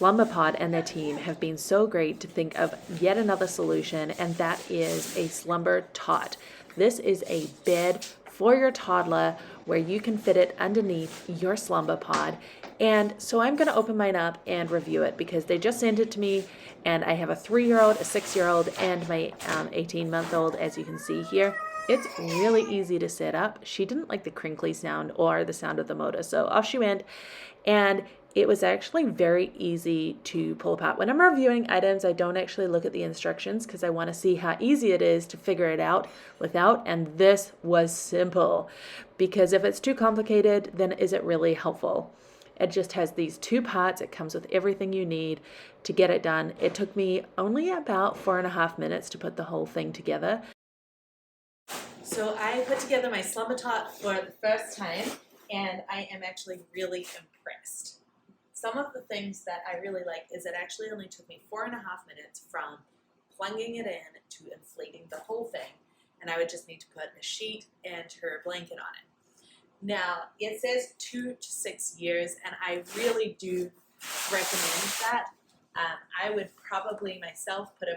SlumberPod and their team have been so great to think of yet another solution, and that is a SlumberTot. This is a bed for your toddler where you can fit it underneath your SlumberPod. And so I'm going to open mine up and review it because they just sent it to me, and I have a 3-year-old, a 6-year-old, and my 18-month-old, as you can see here. It's really easy to set up. She didn't like the crinkly sound or the sound of the motor, so off she went. And it was actually very easy to pull apart. When I'm reviewing items, I don't actually look at the instructions because I want to see how easy it is to figure it out without, and this was simple. Because if it's too complicated, then is it really helpful? It just has these 2 parts. It comes with everything you need to get it done. It took me only about 4.5 minutes to put the whole thing together. So I put together my Slumbertot for the first time, and I am actually really impressed. Some of the things that I really like is it actually only took me 4.5 minutes from plunging it in to inflating the whole thing, and I would just need to put a sheet and her blanket on it. Now, it says 2 to 6 years, and I really do recommend that. I would probably myself put a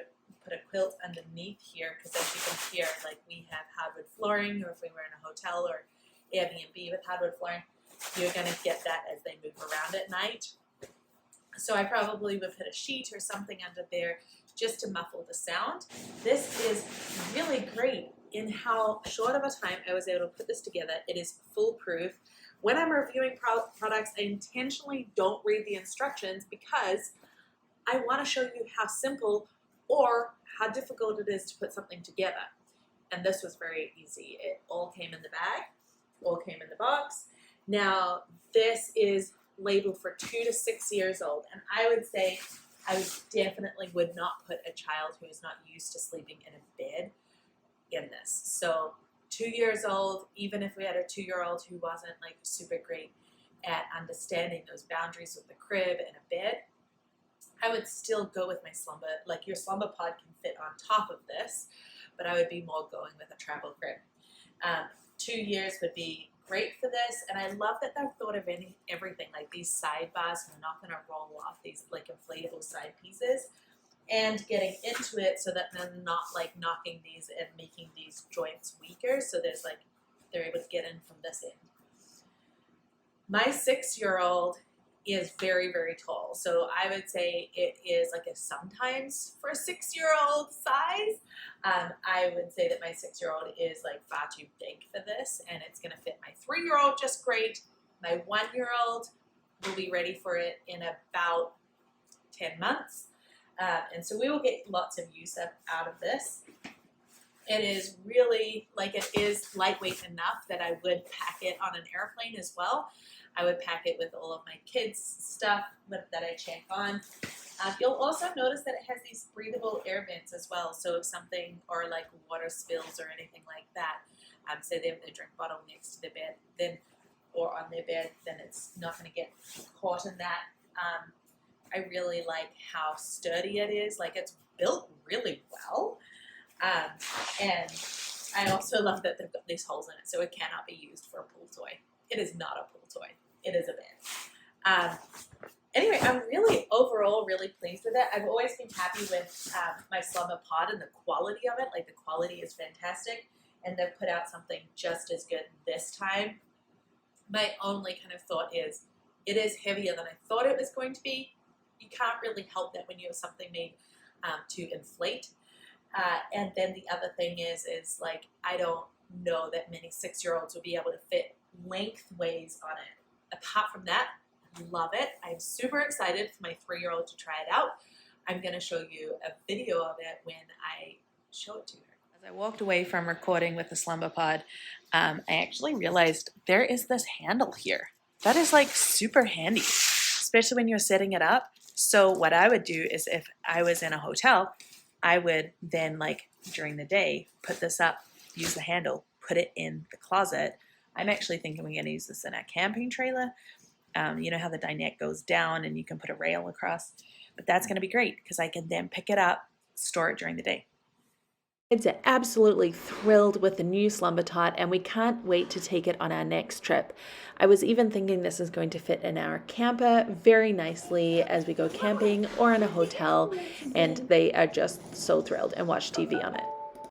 quilt underneath here because, as you can hear, like we have hardwood flooring, or if we were in a hotel or Airbnb with hardwood flooring, you're going to get that as they move around at night. So I probably would put a sheet or something under there just to muffle the sound. This is really great in how short of a time I was able to put this together. It is foolproof. When I'm reviewing products, I intentionally don't read the instructions because I want to show you how simple or how difficult it is to put something together. And this was very easy. It all came in the bag, all came in the box. Now, this is labeled for 2 to 6 years old, and I would say I definitely would not put a child who is not used to sleeping in a bed in this. So 2 years old, even if we had a 2-year-old who wasn't like super great at understanding those boundaries with the crib and a bed, I would still go with my like your SlumberPod can fit on top of this, but I would be more going with a travel crib. 2 years would be great for this, and I love that they've thought of everything, like these sidebars are not going to roll off, these like inflatable side pieces, and getting into it so that they're not like knocking these and making these joints weaker, so there's like they're able to get in from this end. My 6-year-old is very, very tall, so I would say it is like a sometimes for a 6-year-old size. I would say that my 6-year-old is like far too big for this, and it's going to fit my 3-year-old just great. My 1-year-old will be ready for it in about 10 months, and so we will get lots of use out of this. It is really, like, it is lightweight enough that I would pack it on an airplane as well. I would pack it with all of my kids' stuff that I check on. You'll also notice that it has these breathable air vents as well. So if something, or like water spills or anything like that, say they have their drink bottle next to their bed, then, or on their bed, then it's not going to get caught in that. I really like how sturdy it is. Like, it's built really well. And I also love that they've got these holes in it, so it cannot be used for a pool toy. It is not a pool toy. It is a bed. Anyway, I'm really overall really pleased with it. I've always been happy with my SlumberPod and the quality of it. Like, the quality is fantastic, and they've put out something just as good this time. My only kind of thought is it is heavier than I thought it was going to be. You can't really help that when you have something made to inflate. And then the other thing is like, I don't know that many 6-year-olds will be able to fit lengthways on it. Apart from that, love it. I'm super excited for my 3-year-old to try it out. I'm going to show you a video of it when I show it to her. As I walked away from recording with the SlumberPod, I actually realized there is this handle here. That is like super handy, especially when you're setting it up. So what I would do is, if I was in a hotel, I would then, like, during the day, put this up, use the handle, put it in the closet. I'm actually thinking we're going to use this in our camping trailer. You know how the dinette goes down and you can put a rail across? But that's going to be great because I can then pick it up, store it during the day. Kids are absolutely thrilled with the new SlumberTot, and we can't wait to take it on our next trip. I was even thinking this is going to fit in our camper very nicely as we go camping or in a hotel, and they are just so thrilled and watch TV on it.